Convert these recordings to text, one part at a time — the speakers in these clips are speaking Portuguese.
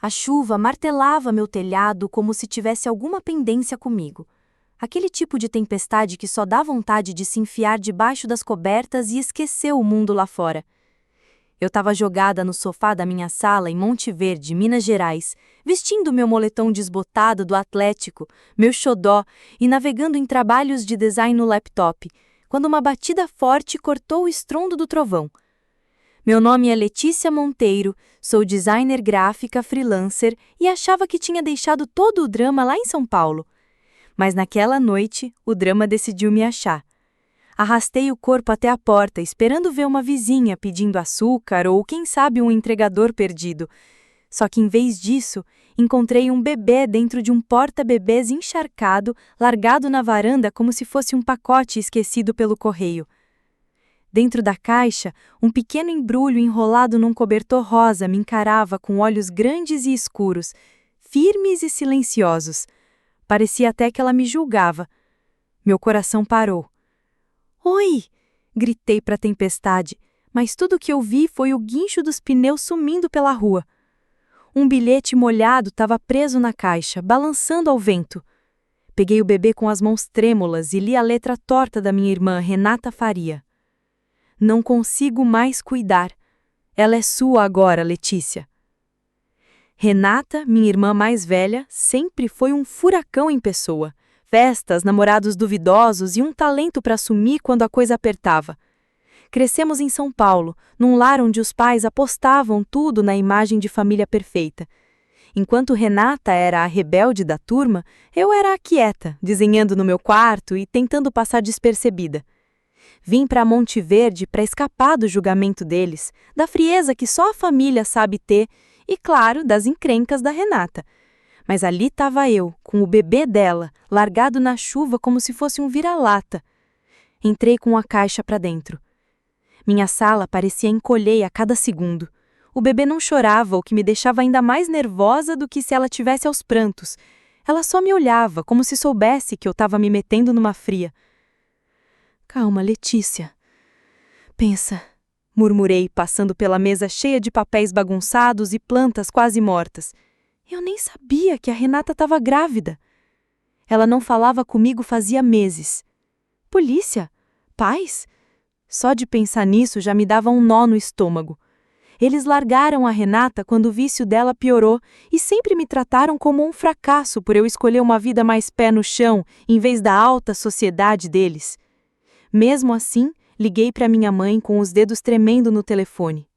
A chuva martelava meu telhado como se tivesse alguma pendência comigo. Aquele tipo de tempestade que só dá vontade de se enfiar debaixo das cobertas e esquecer o mundo lá fora. Eu estava jogada no sofá da minha sala em Monte Verde, Minas Gerais, vestindo meu moletom desbotado do Atlético, meu xodó e navegando em trabalhos de design no laptop, quando uma batida forte cortou o estrondo do trovão. Meu nome é Letícia Monteiro, sou designer gráfica freelancer e achava que tinha deixado todo o drama lá em São Paulo. Mas naquela noite, o drama decidiu me achar. Arrastei o corpo até a porta, esperando ver uma vizinha pedindo açúcar ou, quem sabe, um entregador perdido. Só que, em vez disso, encontrei um bebê dentro de um porta-bebês encharcado, largado na varanda como se fosse um pacote esquecido pelo correio. Dentro da caixa, um pequeno embrulho enrolado num cobertor rosa me encarava com olhos grandes e escuros, firmes e silenciosos. Parecia até que ela me julgava. Meu coração parou. "Oi!" gritei para a tempestade, mas tudo o que eu vi foi o guincho dos pneus sumindo pela rua. Um bilhete molhado estava preso na caixa, balançando ao vento. Peguei o bebê com as mãos trêmulas e li a letra torta da minha irmã, Renata Faria. "Não consigo mais cuidar. Ela é sua agora, Letícia." Renata, minha irmã mais velha, sempre foi um furacão em pessoa. Festas, namorados duvidosos e um talento para sumir quando a coisa apertava. Crescemos em São Paulo, num lar onde os pais apostavam tudo na imagem de família perfeita. Enquanto Renata era a rebelde da turma, eu era a quieta, desenhando no meu quarto e tentando passar despercebida. Vim para Monte Verde para escapar do julgamento deles, da frieza que só a família sabe ter e, claro, das encrencas da Renata. Mas ali estava eu, com o bebê dela, largado na chuva como se fosse um vira-lata. Entrei com a caixa para dentro. Minha sala parecia encolher a cada segundo. O bebê não chorava, o que me deixava ainda mais nervosa do que se ela tivesse aos prantos. Ela só me olhava, como se soubesse que eu estava me metendo numa fria. "Calma, Letícia. Pensa", murmurei, passando pela mesa cheia de papéis bagunçados e plantas quase mortas. Eu nem sabia que a Renata estava grávida. Ela não falava comigo fazia meses. Polícia? Pais? Só de pensar nisso já me dava um nó no estômago. Eles largaram a Renata quando o vício dela piorou e sempre me trataram como um fracasso por eu escolher uma vida mais pé no chão em vez da alta sociedade deles. Mesmo assim, liguei para minha mãe com os dedos tremendo no telefone.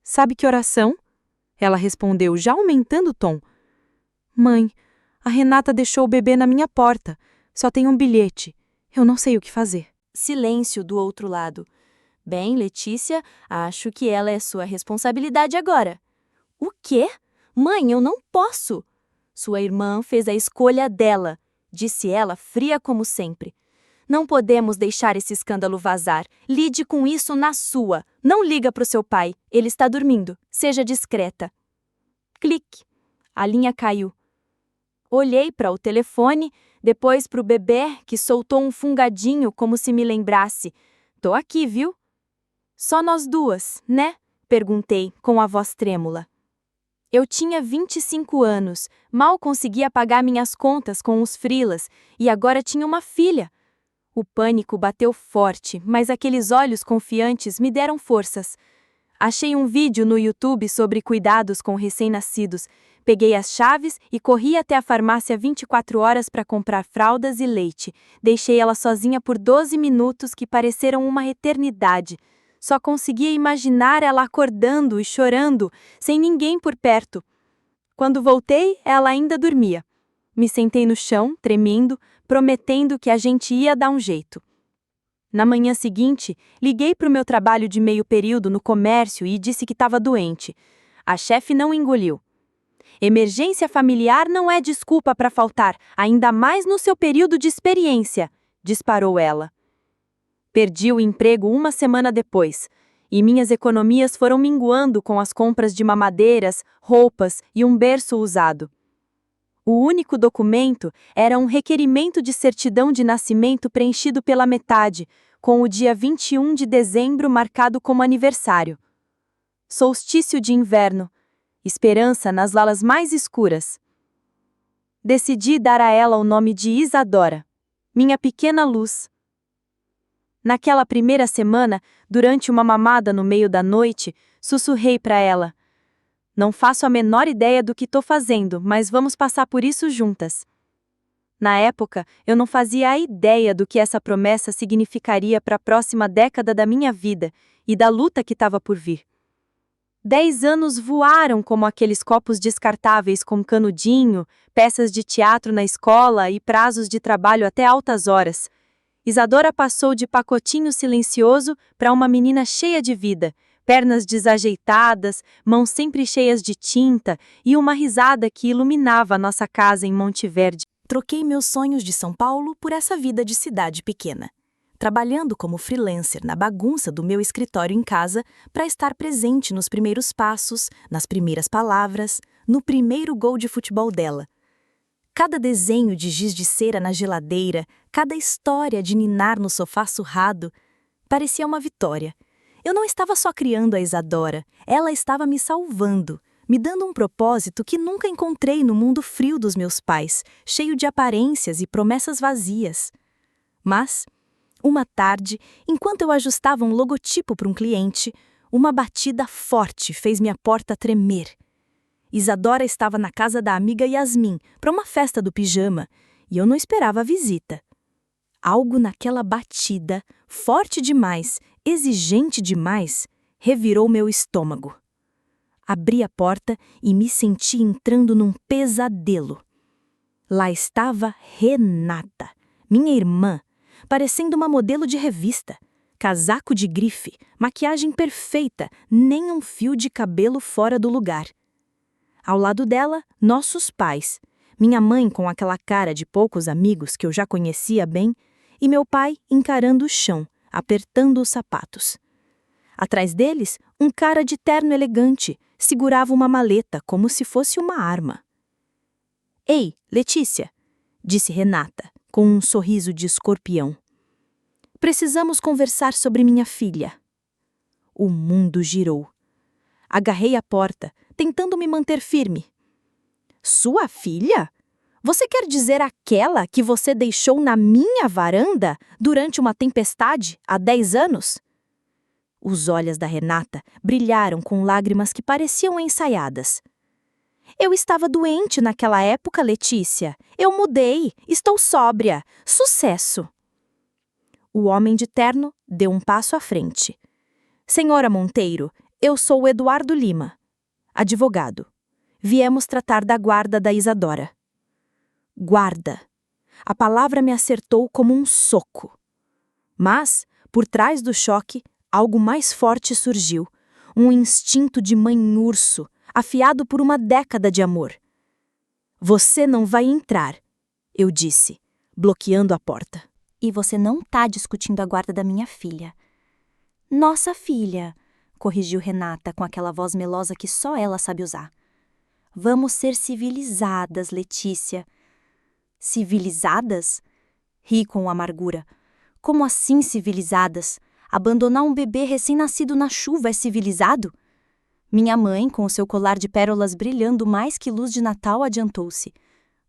"Sabe que oração?" Ela respondeu, já aumentando o tom. "Mãe, a Renata deixou o bebê na minha porta. Só tem um bilhete. Eu não sei o que fazer." Silêncio do outro lado. "Bem, Letícia, acho que ela é sua responsabilidade agora." "O quê? Mãe, eu não posso." "Sua irmã fez a escolha dela", disse ela, fria como sempre. "Não podemos deixar esse escândalo vazar. Lide com isso na sua. Não liga para o seu pai. Ele está dormindo. Seja discreta." Clique. A linha caiu. Olhei para o telefone, depois para o bebê, que soltou um fungadinho como se me lembrasse. "Tô aqui, viu?" "Só nós duas, né?" perguntei, com a voz trêmula. Eu tinha 25 anos, mal conseguia pagar minhas contas com os freelas e agora tinha uma filha. O pânico bateu forte, mas aqueles olhos confiantes me deram forças. Achei um vídeo no YouTube sobre cuidados com recém-nascidos. Peguei as chaves e corri até a farmácia 24 horas para comprar fraldas e leite. Deixei ela sozinha por 12 minutos que pareceram uma eternidade. Só conseguia imaginar ela acordando e chorando, sem ninguém por perto. Quando voltei, ela ainda dormia. Me sentei no chão, tremendo, prometendo que a gente ia dar um jeito. Na manhã seguinte, liguei para o meu trabalho de meio período no comércio e disse que estava doente. A chefe não engoliu. "Emergência familiar não é desculpa para faltar, ainda mais no seu período de experiência", disparou ela. Perdi o emprego uma semana depois, e minhas economias foram minguando com as compras de mamadeiras, roupas e um berço usado. O único documento era um requerimento de certidão de nascimento preenchido pela metade, com o dia 21 de dezembro marcado como aniversário. Solstício de inverno. esperança nas lalas mais escuras. Decidi dar a ela o nome de Isadora, minha pequena luz. Naquela primeira semana, durante uma mamada no meio da noite, sussurrei para ela: "Não faço a menor ideia do que estou fazendo, mas vamos passar por isso juntas." Na época, eu não fazia a ideia do que essa promessa significaria para a próxima década da minha vida e da luta que estava por vir. 10 anos voaram como aqueles copos descartáveis com canudinho, peças de teatro na escola e prazos de trabalho até altas horas. Isadora passou de pacotinho silencioso para uma menina cheia de vida, pernas desajeitadas, mãos sempre cheias de tinta e uma risada que iluminava a nossa casa em Monte Verde. Troquei meus sonhos de São Paulo por essa vida de cidade pequena, trabalhando como freelancer na bagunça do meu escritório em casa para estar presente nos primeiros passos, nas primeiras palavras, no primeiro gol de futebol dela. Cada desenho de giz de cera na geladeira, cada história de ninar no sofá surrado, parecia uma vitória. Eu não estava só criando a Isadora, ela estava me salvando, me dando um propósito que nunca encontrei no mundo frio dos meus pais, cheio de aparências e promessas vazias. Mas, uma tarde, enquanto eu ajustava um logotipo para um cliente, uma batida forte fez minha porta tremer. Isadora estava na casa da amiga Yasmin para uma festa do pijama, e eu não esperava a visita. Algo naquela batida, forte demais, exigente demais, revirou meu estômago. Abri a porta e me senti entrando num pesadelo. Lá estava Renata, minha irmã, parecendo uma modelo de revista. Casaco de grife, maquiagem perfeita, nem um fio de cabelo fora do lugar. Ao lado dela, nossos pais, minha mãe com aquela cara de poucos amigos que eu já conhecia bem, e meu pai encarando o chão, apertando os sapatos. Atrás deles, um cara de terno elegante segurava uma maleta como se fosse uma arma. "Ei, Letícia", disse Renata, com um sorriso de escorpião. "Precisamos conversar sobre minha filha." O mundo girou. Agarrei a porta, tentando me manter firme. "Sua filha? Você quer dizer aquela que você deixou na minha varanda durante uma tempestade há 10 anos?" Os olhos da Renata brilharam com lágrimas que pareciam ensaiadas. "Eu estava doente naquela época, Letícia. Eu mudei. Estou sóbria. Sucesso." O homem de terno deu um passo à frente. "Senhora Monteiro, eu sou o Eduardo Lima, advogado. Viemos tratar da guarda da Isadora." Guarda. A palavra me acertou como um soco. Mas, por trás do choque, algo mais forte surgiu. Um instinto de mãe-urso, afiado por uma década de amor. "Você não vai entrar", eu disse, bloqueando a porta. "E você não tá discutindo a guarda da minha filha." "Nossa filha", corrigiu Renata com aquela voz melosa que só ela sabe usar. "Vamos ser civilizadas, Letícia." "Civilizadas?" Ri com amargura. "Como assim civilizadas? Abandonar um bebê recém-nascido na chuva é civilizado?" Minha mãe, com o seu colar de pérolas brilhando mais que luz de Natal, adiantou-se.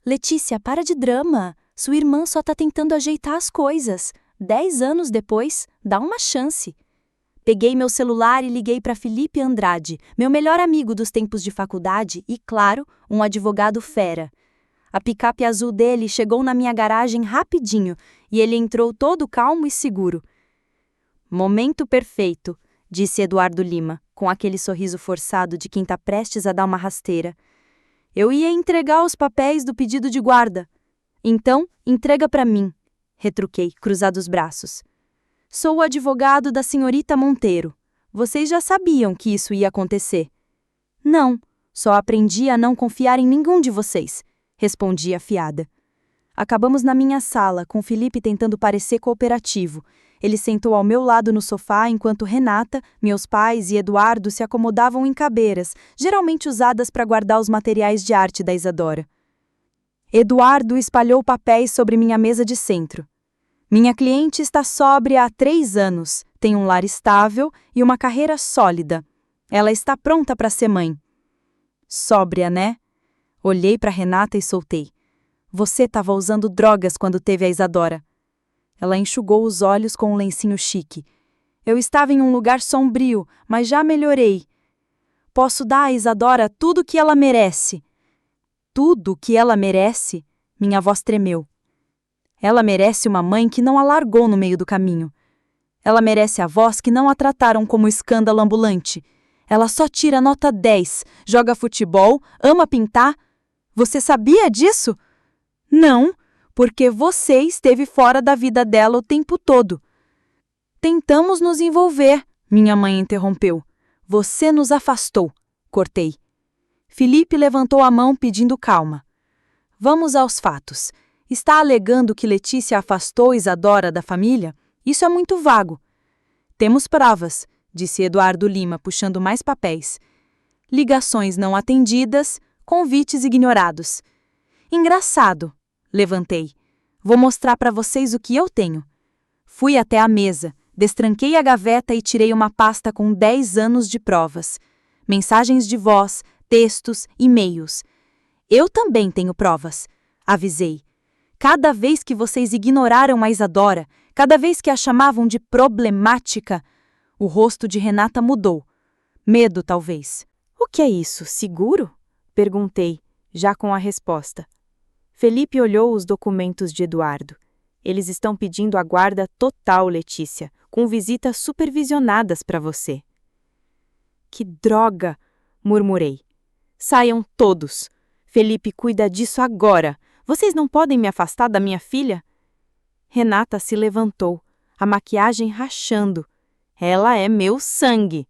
"Letícia, para de drama. Sua irmã só tá tentando ajeitar as coisas. 10 anos depois, dá uma chance." Peguei meu celular e liguei para Felipe Andrade, meu melhor amigo dos tempos de faculdade e, claro, um advogado fera. A picape azul dele chegou na minha garagem rapidinho e ele entrou todo calmo e seguro. "Momento perfeito", disse Eduardo Lima, com aquele sorriso forçado de quem está prestes a dar uma rasteira. "Eu ia entregar os papéis do pedido de guarda." "Então, entrega para mim", retruquei, cruzado os braços. "Sou o advogado da senhorita Monteiro. Vocês já sabiam que isso ia acontecer." "Não, só aprendi a não confiar em nenhum de vocês", respondi afiada. Acabamos na minha sala, com Felipe tentando parecer cooperativo. Ele sentou ao meu lado no sofá enquanto Renata, meus pais e Eduardo se acomodavam em cabeiras, geralmente usadas para guardar os materiais de arte da Isadora. Eduardo espalhou papéis sobre minha mesa de centro. "Minha cliente está sóbria há 3 anos, tem um lar estável e uma carreira sólida. Ela está pronta para ser mãe." Sóbria, né? Olhei para Renata e soltei. Você estava usando drogas quando teve a Isadora. Ela enxugou os olhos com um lencinho chique. Eu estava em um lugar sombrio, mas já melhorei. Posso dar a Isadora tudo o que ela merece. Tudo o que ela merece? Minha voz tremeu. Ela merece uma mãe que não a largou no meio do caminho. Ela merece avós que não a trataram como escândalo ambulante. Ela só tira nota 10, joga futebol, ama pintar. Você sabia disso? Não, porque você esteve fora da vida dela o tempo todo. Tentamos nos envolver, minha mãe interrompeu. Você nos afastou, cortei. Felipe levantou a mão pedindo calma. Vamos aos fatos. Está alegando que Letícia afastou Isadora da família? Isso é muito vago. Temos provas, disse Eduardo Lima, puxando mais papéis. Ligações não atendidas, convites ignorados. Engraçado, levantei. Vou mostrar para vocês o que eu tenho. Fui até a mesa, destranquei a gaveta e tirei uma pasta com 10 anos de provas. Mensagens de voz, textos, e-mails. Eu também tenho provas, avisei. Cada vez que vocês ignoraram a Isadora, cada vez que a chamavam de problemática, o rosto de Renata mudou. Medo, talvez. O que é isso, seguro? Perguntei, já com a resposta. Felipe olhou os documentos de Eduardo. Eles estão pedindo a guarda total, Letícia, com visitas supervisionadas para você. Que droga! Murmurei. Saiam todos. Felipe cuida disso agora. Vocês não podem me afastar da minha filha? Renata se levantou, a maquiagem rachando. Ela é meu sangue.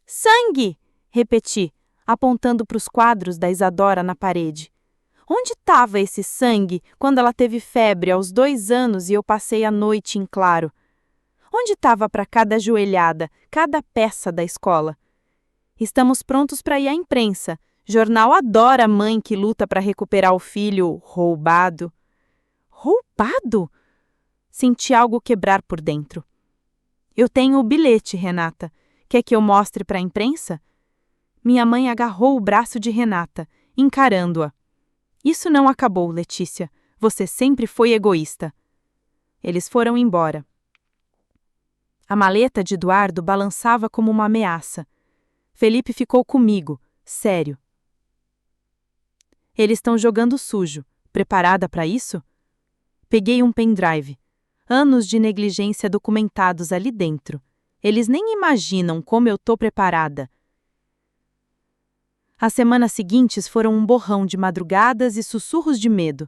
Sangue! Repeti, apontando para os quadros da Isadora na parede. Onde estava esse sangue quando ela teve febre aos 2 anos e eu passei a noite em claro? Onde estava para cada ajoelhada, cada peça da escola? Estamos prontos para ir à imprensa. Jornal adora a mãe que luta para recuperar o filho roubado. Roubado? Senti algo quebrar por dentro. Eu tenho o bilhete, Renata. Quer que eu mostre para a imprensa? Minha mãe agarrou o braço de Renata, encarando-a. Isso não acabou, Letícia. Você sempre foi egoísta. Eles foram embora. A maleta de Eduardo balançava como uma ameaça. Felipe ficou comigo, sério. Eles estão jogando sujo. Preparada para isso? Peguei um pendrive. Anos de negligência documentados ali dentro. Eles nem imaginam como eu tô preparada. As semanas seguintes foram um borrão de madrugadas e sussurros de medo.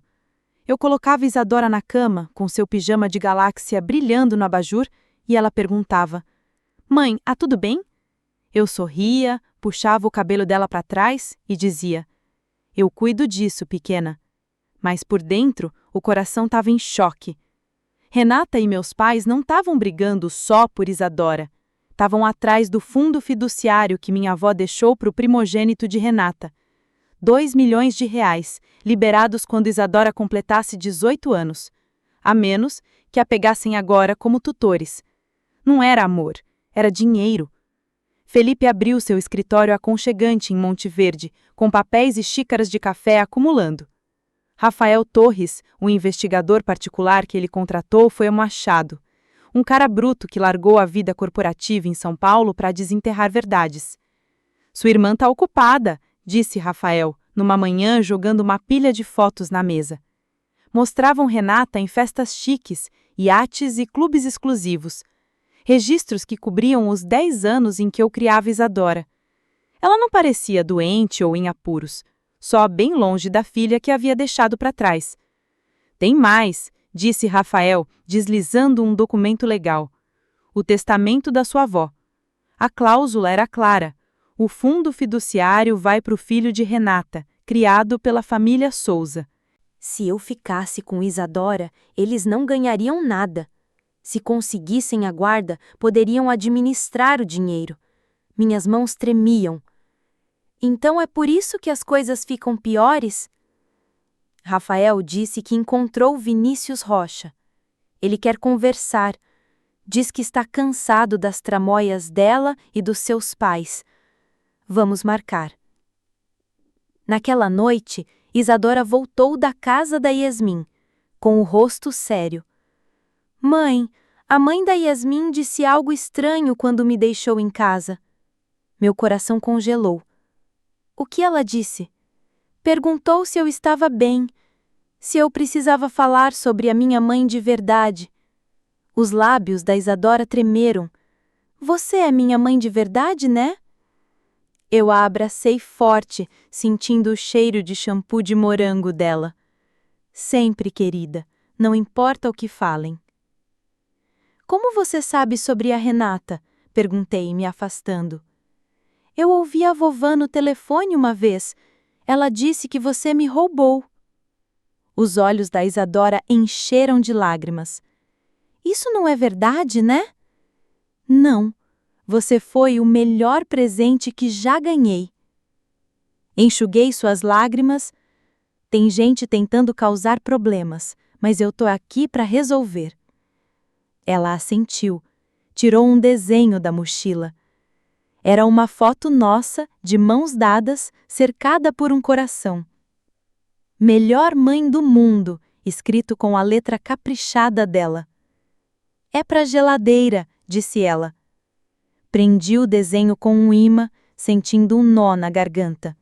Eu colocava Isadora na cama, com seu pijama de galáxia brilhando no abajur, e ela perguntava: Mãe, tudo bem? Eu sorria, puxava o cabelo dela para trás e dizia: Eu cuido disso, pequena. Mas por dentro, o coração estava em choque. Renata e meus pais não estavam brigando só por Isadora. Estavam atrás do fundo fiduciário que minha avó deixou para o primogênito de Renata. 2 milhões de reais, liberados quando Isadora completasse 18 anos. A menos que a pegassem agora como tutores. Não era amor, era dinheiro. Felipe abriu seu escritório aconchegante em Monte Verde, com papéis e xícaras de café acumulando. Rafael Torres, o investigador particular que ele contratou, foi um machado. Um cara bruto que largou a vida corporativa em São Paulo para desenterrar verdades. Sua irmã está ocupada, disse Rafael, numa manhã jogando uma pilha de fotos na mesa. Mostravam Renata em festas chiques, iates e clubes exclusivos. Registros que cobriam os 10 anos em que eu criava Isadora. Ela não parecia doente ou em apuros, só bem longe da filha que havia deixado para trás. Tem mais, disse Rafael, deslizando um documento legal. O testamento da sua avó. A cláusula era clara. O fundo fiduciário vai para o filho de Renata, criado pela família Souza. Se eu ficasse com Isadora, eles não ganhariam nada. Se conseguissem a guarda, poderiam administrar o dinheiro. Minhas mãos tremiam. Então é por isso que as coisas ficam piores? Rafael disse que encontrou Vinícius Rocha. Ele quer conversar. Diz que está cansado das tramóias dela e dos seus pais. Vamos marcar. Naquela noite, Isadora voltou da casa da Yasmin, com o rosto sério. Mãe, a mãe da Yasmin disse algo estranho quando me deixou em casa. Meu coração congelou. O que ela disse? Perguntou se eu estava bem, se eu precisava falar sobre a minha mãe de verdade. Os lábios da Isadora tremeram. Você é minha mãe de verdade, né? Eu a abracei forte, sentindo o cheiro de shampoo de morango dela. Sempre, querida, não importa o que falem. Como você sabe sobre a Renata? Perguntei, me afastando. Eu ouvi a vovó no telefone uma vez. Ela disse que você me roubou. Os olhos da Isadora encheram de lágrimas. Isso não é verdade, né? Não. Você foi o melhor presente que já ganhei. Enxuguei suas lágrimas. Tem gente tentando causar problemas, mas eu tô aqui para resolver. Ela assentiu. Tirou um desenho da mochila. Era uma foto nossa, de mãos dadas, cercada por um coração. Melhor mãe do mundo, escrito com a letra caprichada dela. É pra geladeira, disse ela. Prendi o desenho com um imã, sentindo um nó na garganta.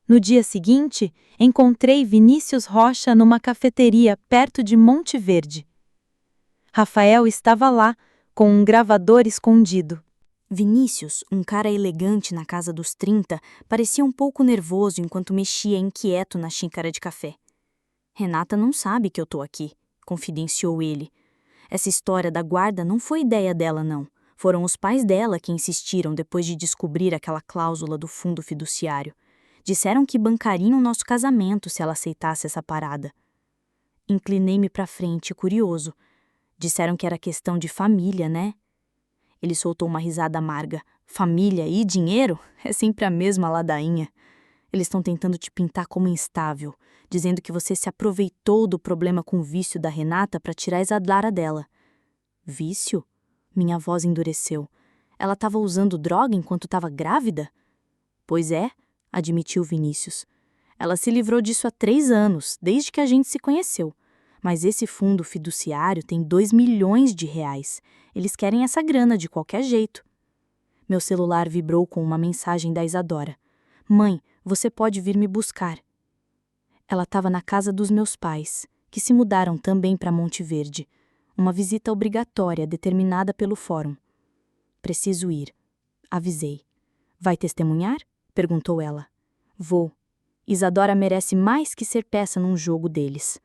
No dia seguinte, encontrei Vinícius Rocha numa cafeteria perto de Monte Verde. Rafael estava lá, com um gravador escondido. Vinícius, um cara elegante na casa dos 30, parecia um pouco nervoso enquanto mexia inquieto na xícara de café. Renata não sabe que eu tô aqui, confidenciou ele. Essa história da guarda não foi ideia dela, não. Foram os pais dela que insistiram depois de descobrir aquela cláusula do fundo fiduciário. Disseram que bancariam nosso casamento se ela aceitasse essa parada. Inclinei-me para frente, curioso. Disseram que era questão de família, né? Ele soltou uma risada amarga. Família e dinheiro? É sempre a mesma ladainha. Eles estão tentando te pintar como instável, dizendo que você se aproveitou do problema com o vício da Renata para tirar a Isadora dela. Vício? Minha voz endureceu. Ela estava usando droga enquanto estava grávida? Pois é, admitiu Vinícius. Ela se livrou disso há 3 anos, desde que a gente se conheceu. Mas esse fundo fiduciário tem 2 milhões de reais. Eles querem essa grana de qualquer jeito. Meu celular vibrou com uma mensagem da Isadora. Mãe, você pode vir me buscar. Ela estava na casa dos meus pais, que se mudaram também para Monte Verde. Uma visita obrigatória determinada pelo fórum. Preciso ir. Avisei. Vai testemunhar? Perguntou ela. Vou. Isadora merece mais que ser peça num jogo deles.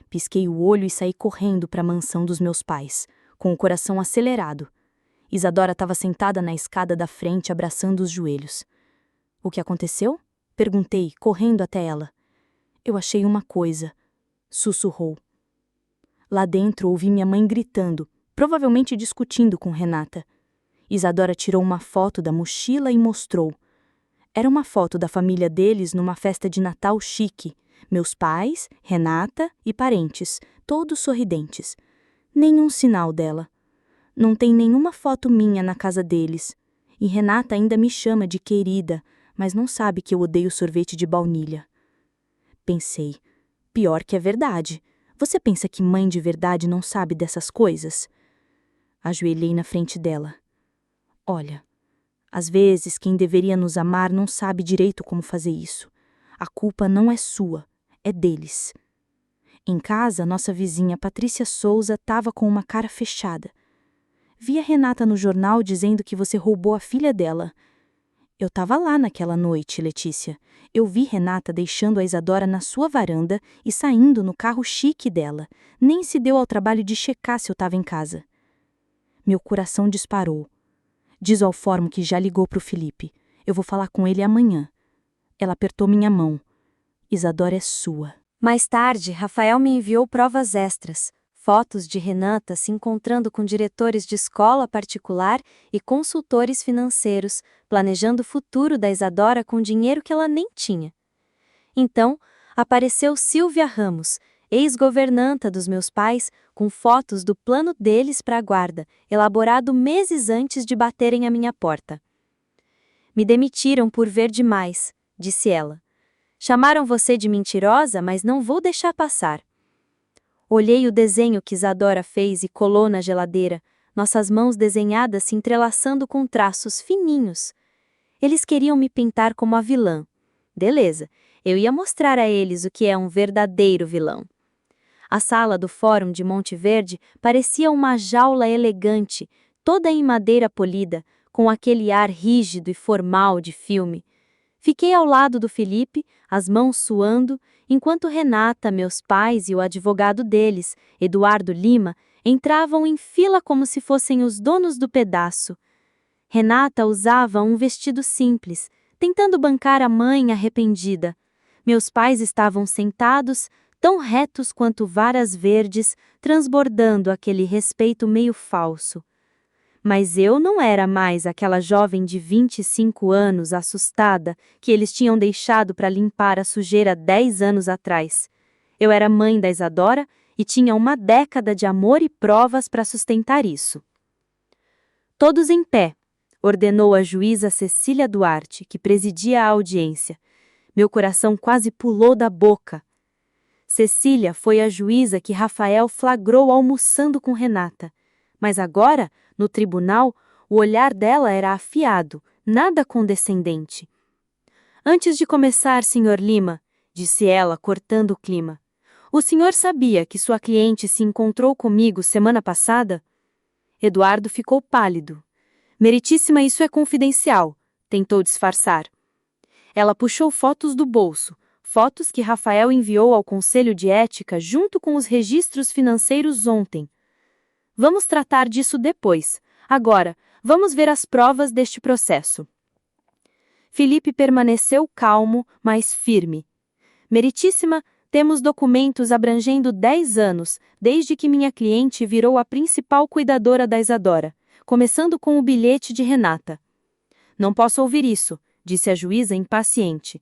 Pisquei o olho e saí correndo para a mansão dos meus pais, com o coração acelerado. Isadora estava sentada na escada da frente, abraçando os joelhos. O que aconteceu? Perguntei, correndo até ela. Eu achei uma coisa. Sussurrou. Lá dentro ouvi minha mãe gritando, provavelmente discutindo com Renata. Isadora tirou uma foto da mochila e mostrou. Era uma foto da família deles numa festa de Natal chique. Meus pais, Renata e parentes, todos sorridentes. Nenhum sinal dela. Não tem nenhuma foto minha na casa deles. E Renata ainda me chama de querida, mas não sabe que eu odeio sorvete de baunilha. Pensei, pior que é verdade. Você pensa que mãe de verdade não sabe dessas coisas? Ajoelhei na frente dela. Olha, às vezes quem deveria nos amar não sabe direito como fazer isso. A culpa não é sua, é deles. Em casa, nossa vizinha Patrícia Souza estava com uma cara fechada. Vi a Renata no jornal dizendo que você roubou a filha dela. Eu estava lá naquela noite, Letícia. Eu vi Renata deixando a Isadora na sua varanda e saindo no carro chique dela. Nem se deu ao trabalho de checar se eu estava em casa. Meu coração disparou. Diz ao Fórum que já ligou para o Felipe. Eu vou falar com ele amanhã. Ela apertou minha mão. Isadora é sua. Mais tarde, Rafael me enviou provas extras. Fotos de Renata se encontrando com diretores de escola particular e consultores financeiros, planejando o futuro da Isadora com dinheiro que ela nem tinha. Então, apareceu Silvia Ramos, ex-governanta dos meus pais, com fotos do plano deles para a guarda, elaborado meses antes de baterem à minha porta. Me demitiram por ver demais, disse ela. Chamaram você de mentirosa, mas não vou deixar passar. Olhei o desenho que Isadora fez e colou na geladeira, nossas mãos desenhadas se entrelaçando com traços fininhos. Eles queriam me pintar como a vilã. Beleza, eu ia mostrar a eles o que é um verdadeiro vilão. A sala do Fórum de Monte Verde parecia uma jaula elegante, toda em madeira polida, com aquele ar rígido e formal de filme. Fiquei ao lado do Felipe, as mãos suando, enquanto Renata, meus pais e o advogado deles, Eduardo Lima, entravam em fila como se fossem os donos do pedaço. Renata usava um vestido simples, tentando bancar a mãe arrependida. Meus pais estavam sentados, tão retos quanto varas verdes, transbordando aquele respeito meio falso. Mas eu não era mais aquela jovem de 25 anos assustada que eles tinham deixado para limpar a sujeira 10 anos atrás. Eu era mãe da Isadora e tinha uma década de amor e provas para sustentar isso. Todos em pé, ordenou a juíza Cecília Duarte, que presidia a audiência. Meu coração quase pulou da boca. Cecília foi a juíza que Rafael flagrou almoçando com Renata. Mas agora, no tribunal, o olhar dela era afiado, nada condescendente. Antes de começar, Sr. Lima, disse ela, cortando o clima, o senhor sabia que sua cliente se encontrou comigo semana passada? Eduardo ficou pálido. Meritíssima, isso é confidencial, tentou disfarçar. Ela puxou fotos do bolso, fotos que Rafael enviou ao Conselho de Ética junto com os registros financeiros ontem. Vamos tratar disso depois. Agora, vamos ver as provas deste processo. Felipe permaneceu calmo, mas firme. Meritíssima, temos documentos abrangendo 10 anos, desde que minha cliente virou a principal cuidadora da Isadora, começando com o bilhete de Renata. Não posso ouvir isso, disse a juíza impaciente.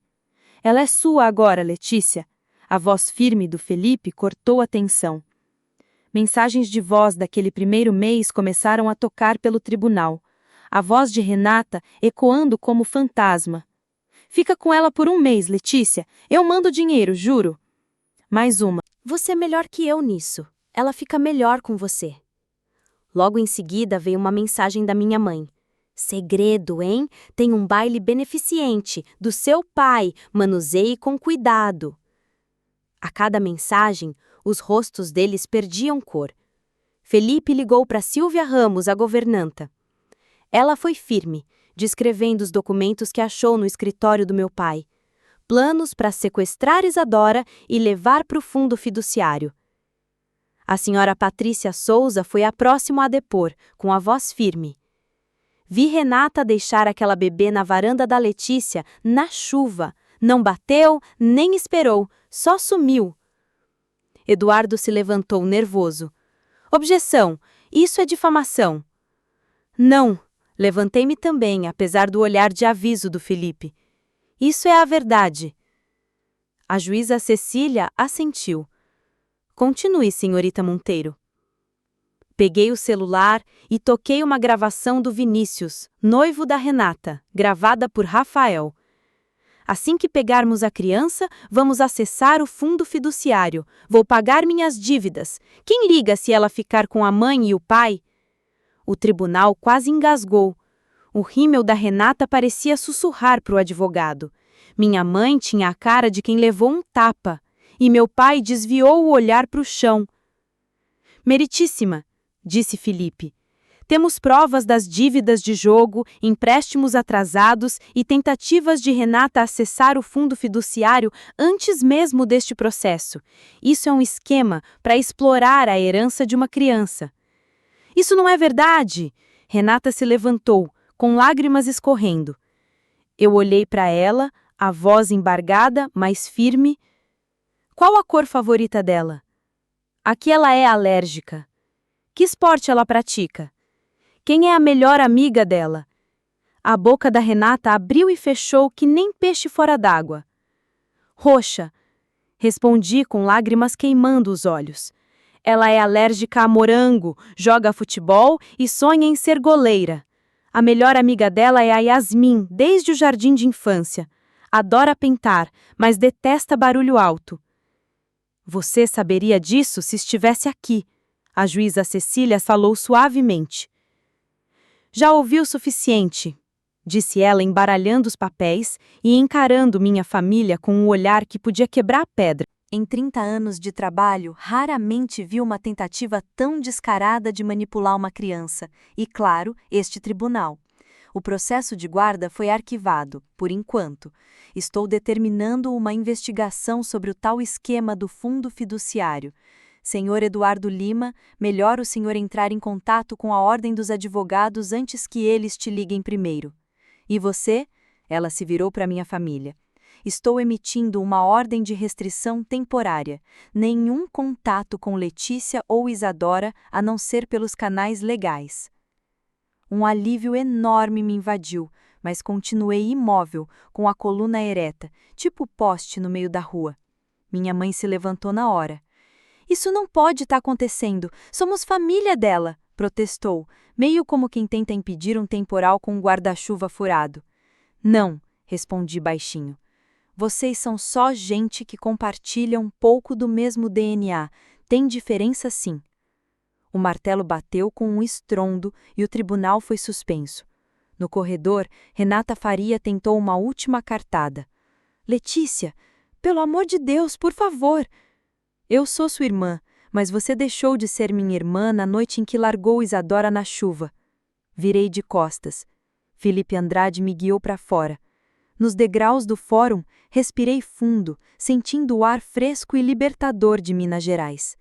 Ela é sua agora, Letícia. A voz firme do Felipe cortou a tensão. Mensagens de voz daquele primeiro mês começaram a tocar pelo tribunal. A voz de Renata ecoando como fantasma. Fica com ela por um mês, Letícia. Eu mando dinheiro, juro. Mais uma. Você é melhor que eu nisso. Ela fica melhor com você. Logo em seguida veio uma mensagem da minha mãe. Segredo, hein? Tem um baile beneficente do seu pai. Manuseie com cuidado. A cada mensagem, os rostos deles perdiam cor. Felipe ligou para Silvia Ramos, a governanta. Ela foi firme, descrevendo os documentos que achou no escritório do meu pai. Planos para sequestrar Isadora e levar para o fundo fiduciário. A senhora Patrícia Souza foi a próxima a depor, com a voz firme. Vi Renata deixar aquela bebê na varanda da Letícia, na chuva. Não bateu, nem esperou, só sumiu. Eduardo se levantou nervoso. Objeção, isso é difamação. Não, levantei-me também, apesar do olhar de aviso do Felipe. Isso é a verdade. A juíza Cecília assentiu. Continue, senhorita Monteiro. Peguei o celular e toquei uma gravação do Vinícius, noivo da Renata, gravada por Rafael. Assim que pegarmos a criança, vamos acessar o fundo fiduciário. Vou pagar minhas dívidas. Quem liga se ela ficar com a mãe e o pai? O tribunal quase engasgou. O rímel da Renata parecia sussurrar para o advogado. Minha mãe tinha a cara de quem levou um tapa, e meu pai desviou o olhar para o chão. Meritíssima, disse Felipe. Temos provas das dívidas de jogo, empréstimos atrasados e tentativas de Renata acessar o fundo fiduciário antes mesmo deste processo. Isso é um esquema para explorar a herança de uma criança. Isso não é verdade! Renata se levantou, com lágrimas escorrendo. Eu olhei para ela, a voz embargada, mas firme. Qual a cor favorita dela? A que ela é alérgica. Que esporte ela pratica? Quem é a melhor amiga dela? A boca da Renata abriu e fechou que nem peixe fora d'água. Roxa, respondi com lágrimas queimando os olhos. Ela é alérgica a morango, joga futebol e sonha em ser goleira. A melhor amiga dela é a Yasmin, desde o jardim de infância. Adora pintar, mas detesta barulho alto. Você saberia disso se estivesse aqui, a juíza Cecília falou suavemente. Já ouvi o suficiente, disse ela embaralhando os papéis e encarando minha família com um olhar que podia quebrar a pedra. Em 30 anos de trabalho, raramente vi uma tentativa tão descarada de manipular uma criança, e, claro, este tribunal. O processo de guarda foi arquivado, por enquanto. Estou determinando uma investigação sobre o tal esquema do fundo fiduciário. Senhor Eduardo Lima, melhor o senhor entrar em contato com a ordem dos advogados antes que eles te liguem primeiro. E você? Ela se virou para minha família. Estou emitindo uma ordem de restrição temporária. Nenhum contato com Letícia ou Isadora, a não ser pelos canais legais. Um alívio enorme me invadiu, mas continuei imóvel, com a coluna ereta, tipo poste no meio da rua. Minha mãe se levantou na hora. Isso não pode estar acontecendo. Somos família dela, protestou, meio como quem tenta impedir um temporal com um guarda-chuva furado. Não, respondi baixinho. Vocês são só gente que compartilha um pouco do mesmo DNA. Tem diferença sim. O martelo bateu com um estrondo e o tribunal foi suspenso. No corredor, Renata Faria tentou uma última cartada. Letícia, pelo amor de Deus, por favor. Eu sou sua irmã, mas você deixou de ser minha irmã na noite em que largou Isadora na chuva. Virei de costas. Felipe Andrade me guiou para fora. Nos degraus do fórum, respirei fundo, sentindo o ar fresco e libertador de Minas Gerais.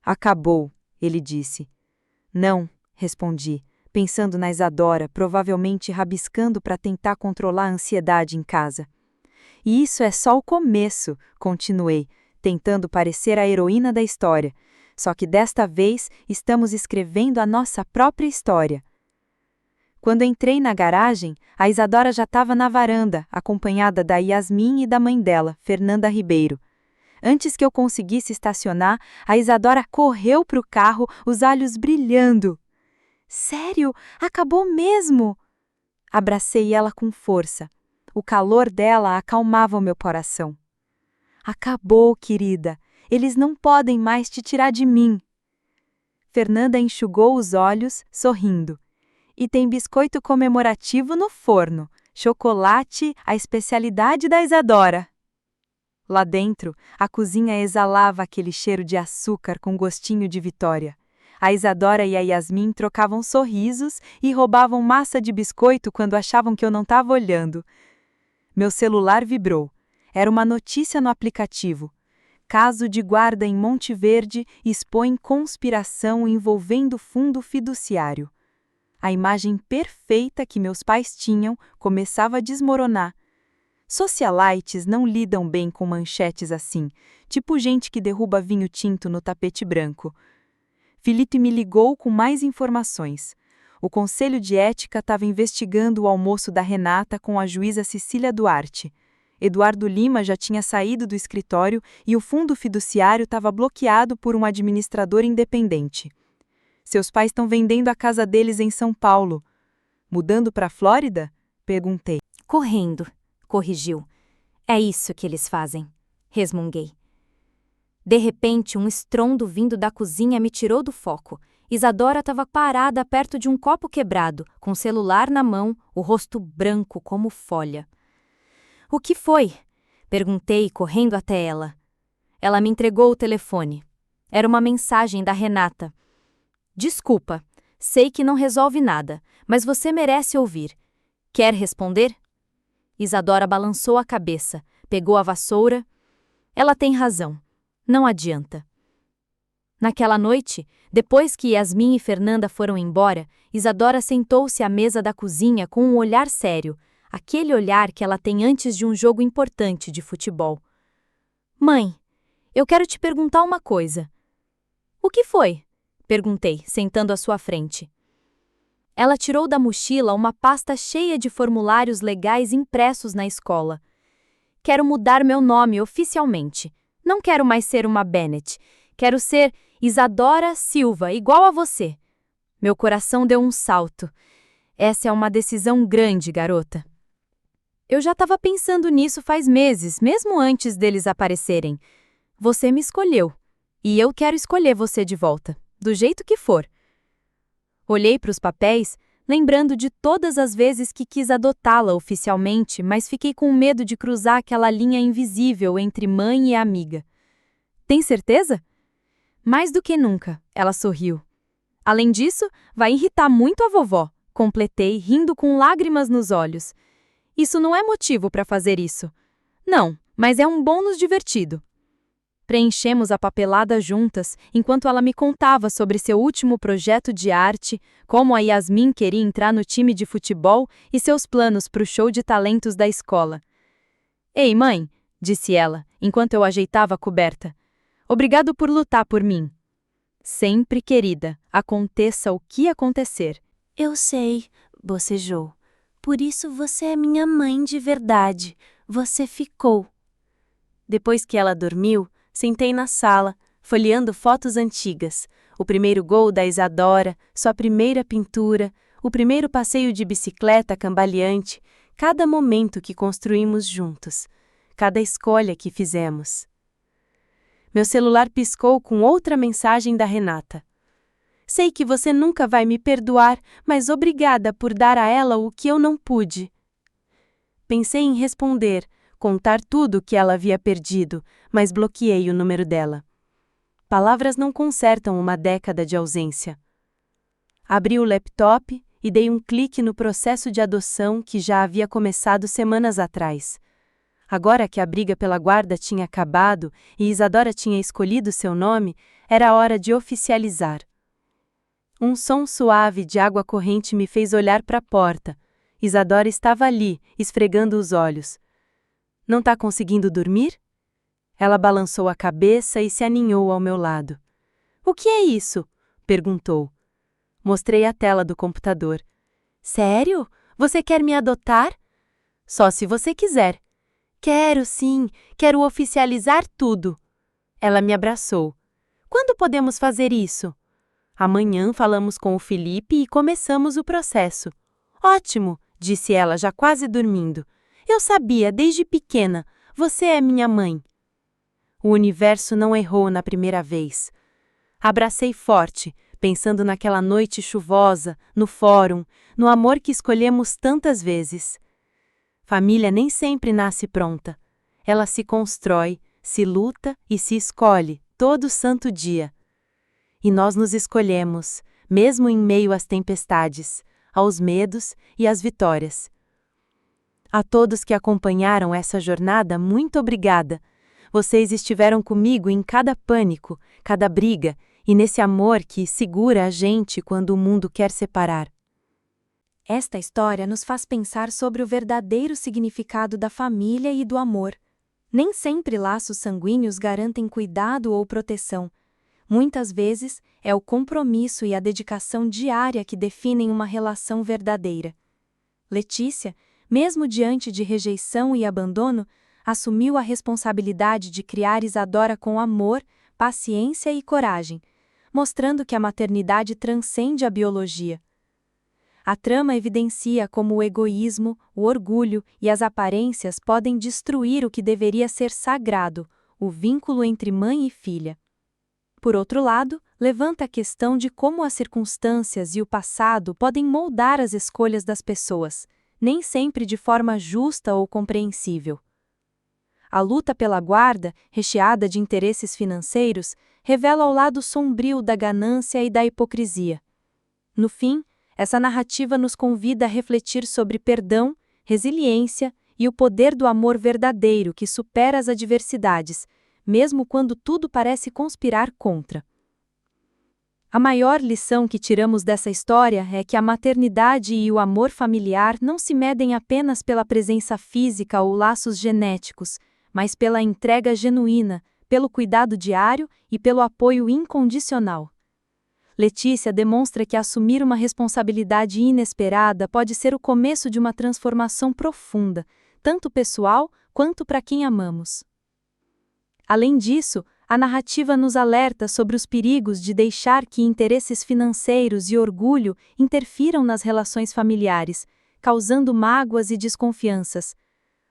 Acabou, ele disse. Não, respondi, pensando na Isadora, provavelmente rabiscando para tentar controlar a ansiedade em casa. E isso é só o começo, continuei, tentando parecer a heroína da história. Só que desta vez estamos escrevendo a nossa própria história. Quando entrei na garagem, a Isadora já estava na varanda, acompanhada da Yasmin e da mãe dela, Fernanda Ribeiro. Antes que eu conseguisse estacionar, a Isadora correu para o carro, os olhos brilhando. Sério? Acabou mesmo? Abracei ela com força. O calor dela acalmava o meu coração. Acabou, querida. Eles não podem mais te tirar de mim. Fernanda enxugou os olhos, sorrindo. E tem biscoito comemorativo no forno. Chocolate, a especialidade da Isadora. Lá dentro, a cozinha exalava aquele cheiro de açúcar com gostinho de vitória. A Isadora e a Yasmin trocavam sorrisos e roubavam massa de biscoito quando achavam que eu não estava olhando. Meu celular vibrou. Era uma notícia no aplicativo. Caso de guarda em Monte Verde expõe conspiração envolvendo fundo fiduciário. A imagem perfeita que meus pais tinham começava a desmoronar. Socialites não lidam bem com manchetes assim, tipo gente que derruba vinho tinto no tapete branco. Felipe me ligou com mais informações. O Conselho de Ética estava investigando o almoço da Renata com a juíza Cecília Duarte. Eduardo Lima já tinha saído do escritório e o fundo fiduciário estava bloqueado por um administrador independente. Seus pais estão vendendo a casa deles em São Paulo. Mudando para a Flórida? Perguntei. Correndo, corrigiu. É isso que eles fazem, resmunguei. De repente, um estrondo vindo da cozinha me tirou do foco. Isadora estava parada perto de um copo quebrado, com o celular na mão, o rosto branco como folha. O que foi? Perguntei, correndo até ela. Ela me entregou o telefone. Era uma mensagem da Renata. Desculpa, sei que não resolve nada, mas você merece ouvir. Quer responder? Isadora balançou a cabeça, pegou a vassoura. Ela tem razão. Não adianta. Naquela noite, depois que Yasmin e Fernanda foram embora, Isadora sentou-se à mesa da cozinha com um olhar sério, aquele olhar que ela tem antes de um jogo importante de futebol. Mãe, eu quero te perguntar uma coisa. O que foi? Perguntei, sentando à sua frente. Ela tirou da mochila uma pasta cheia de formulários legais impressos na escola. Quero mudar meu nome oficialmente. Não quero mais ser uma Bennett. Quero ser Isadora Silva, igual a você. Meu coração deu um salto. Essa é uma decisão grande, garota. Eu já estava pensando nisso faz meses, mesmo antes deles aparecerem. Você me escolheu. E eu quero escolher você de volta, do jeito que for. Olhei para os papéis, lembrando de todas as vezes que quis adotá-la oficialmente, mas fiquei com medo de cruzar aquela linha invisível entre mãe e amiga. Tem certeza? Mais do que nunca, ela sorriu. Além disso, vai irritar muito a vovó, completei, rindo com lágrimas nos olhos. Isso não é motivo para fazer isso. Não, mas é um bônus divertido. Preenchemos a papelada juntas, enquanto ela me contava sobre seu último projeto de arte, como a Yasmin queria entrar no time de futebol e seus planos para o show de talentos da escola. Ei, mãe, disse ela, enquanto eu ajeitava a coberta. Obrigado por lutar por mim. Sempre, querida, aconteça o que acontecer. Eu sei, bocejou. Por isso você é minha mãe de verdade. Você ficou. Depois que ela dormiu, sentei na sala, folheando fotos antigas. O primeiro gol da Isadora, sua primeira pintura, o primeiro passeio de bicicleta cambaleante, cada momento que construímos juntos, cada escolha que fizemos. Meu celular piscou com outra mensagem da Renata. Sei que você nunca vai me perdoar, mas obrigada por dar a ela o que eu não pude. Pensei em responder, contar tudo o que ela havia perdido, mas bloqueei o número dela. Palavras não consertam uma década de ausência. Abri o laptop e dei um clique no processo de adoção que já havia começado semanas atrás. Agora que a briga pela guarda tinha acabado e Isadora tinha escolhido seu nome, era hora de oficializar. Um som suave de água corrente me fez olhar para a porta. Isadora estava ali, esfregando os olhos. Não tá conseguindo dormir? Ela balançou a cabeça e se aninhou ao meu lado. O que é isso? Perguntou. Mostrei a tela do computador. Sério? Você quer me adotar? Só se você quiser. Quero sim, quero oficializar tudo. Ela me abraçou. Quando podemos fazer isso? Amanhã falamos com o Felipe e começamos o processo. Ótimo, disse ela já quase dormindo. Eu sabia desde pequena, você é minha mãe. O universo não errou na primeira vez. Abracei forte, pensando naquela noite chuvosa, no fórum, no amor que escolhemos tantas vezes. Família nem sempre nasce pronta. Ela se constrói, se luta e se escolhe, todo santo dia. E nós nos escolhemos, mesmo em meio às tempestades, aos medos e às vitórias. A todos que acompanharam essa jornada, muito obrigada. Vocês estiveram comigo em cada pânico, cada briga, e nesse amor que segura a gente quando o mundo quer separar. Esta história nos faz pensar sobre o verdadeiro significado da família e do amor. Nem sempre laços sanguíneos garantem cuidado ou proteção. Muitas vezes, é o compromisso e a dedicação diária que definem uma relação verdadeira. Letícia, mesmo diante de rejeição e abandono, assumiu a responsabilidade de criar Isadora com amor, paciência e coragem, mostrando que a maternidade transcende a biologia. A trama evidencia como o egoísmo, o orgulho e as aparências podem destruir o que deveria ser sagrado, o vínculo entre mãe e filha. Por outro lado, levanta a questão de como as circunstâncias e o passado podem moldar as escolhas das pessoas, nem sempre de forma justa ou compreensível. A luta pela guarda, recheada de interesses financeiros, revela o lado sombrio da ganância e da hipocrisia. No fim, essa narrativa nos convida a refletir sobre perdão, resiliência e o poder do amor verdadeiro que supera as adversidades, mesmo quando tudo parece conspirar contra. A maior lição que tiramos dessa história é que a maternidade e o amor familiar não se medem apenas pela presença física ou laços genéticos, mas pela entrega genuína, pelo cuidado diário e pelo apoio incondicional. Letícia demonstra que assumir uma responsabilidade inesperada pode ser o começo de uma transformação profunda, tanto pessoal quanto para quem amamos. Além disso, a narrativa nos alerta sobre os perigos de deixar que interesses financeiros e orgulho interfiram nas relações familiares, causando mágoas e desconfianças.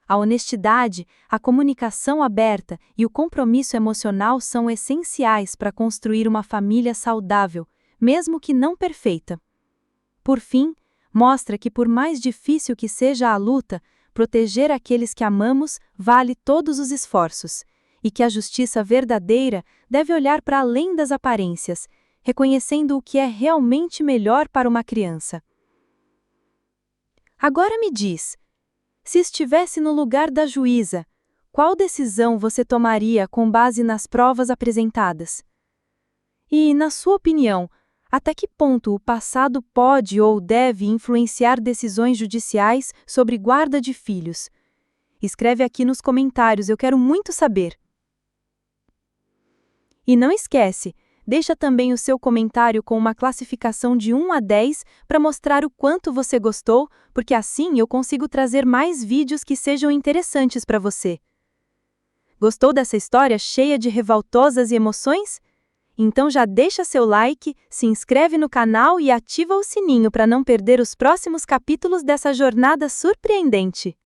A honestidade, a comunicação aberta e o compromisso emocional são essenciais para construir uma família saudável, mesmo que não perfeita. Por fim, mostra que, por mais difícil que seja a luta, proteger aqueles que amamos vale todos os esforços, e que a justiça verdadeira deve olhar para além das aparências, reconhecendo o que é realmente melhor para uma criança. Agora me diz, se estivesse no lugar da juíza, qual decisão você tomaria com base nas provas apresentadas? E, na sua opinião, até que ponto o passado pode ou deve influenciar decisões judiciais sobre guarda de filhos? Escreve aqui nos comentários, eu quero muito saber. E não esquece, deixa também o seu comentário com uma classificação de 1 a 10 para mostrar o quanto você gostou, porque assim eu consigo trazer mais vídeos que sejam interessantes para você. Gostou dessa história cheia de revoltosas emoções? Então já deixa seu like, se inscreve no canal e ativa o sininho para não perder os próximos capítulos dessa jornada surpreendente.